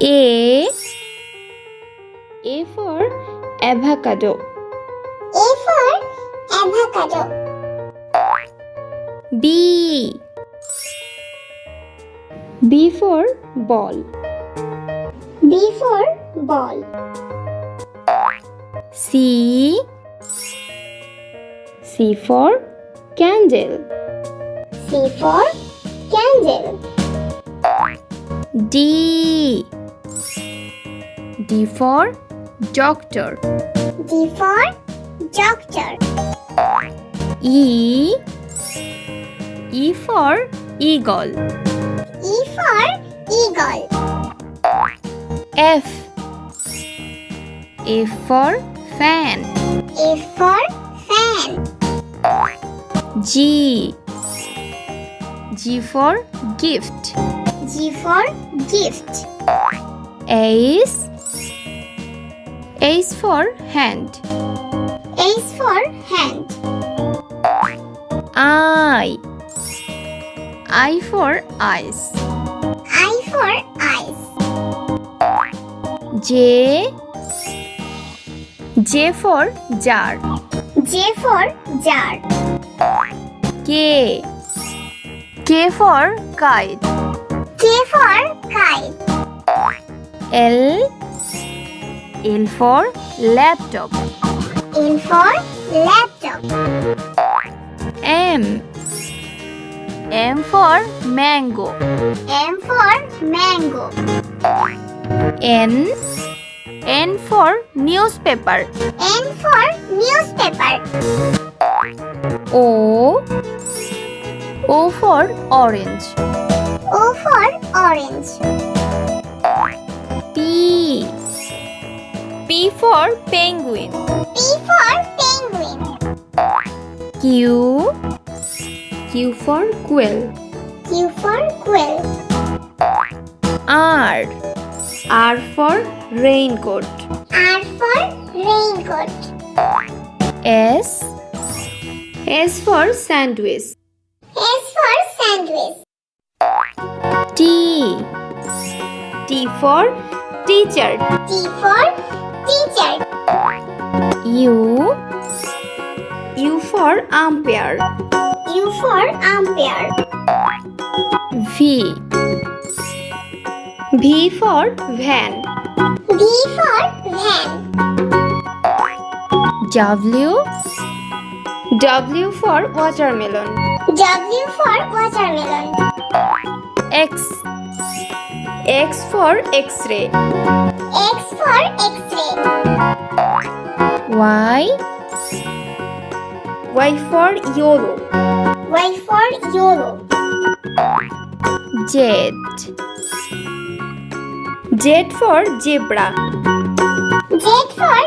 A for avocado. A for avocado. B for ball. B for ball. C for candle. C for candle. D for doctor. D for doctor. E for eagle. E for eagle. F for fan. F for fan. G for gift. G for gift. H for hand. H for hand. I for eyes. I for eyes. J for jar. J for jar. K for kite. K for kite. L for laptop. L for laptop. M for mango. M for mango. N for newspaper. N for newspaper. O for orange. O for orange. P for penguin. P for penguin. Q for quill. Q for quill. R for raincoat. R for raincoat. S for sandwich. S for sandwich. T for teacher. T for teacher. U for umpire. U for umpire. V for van. V for van. W for watermelon. W for watermelon. X for x-ray. X for x-ray. Y for yellow. Y for yellow. Z for zebra. Z for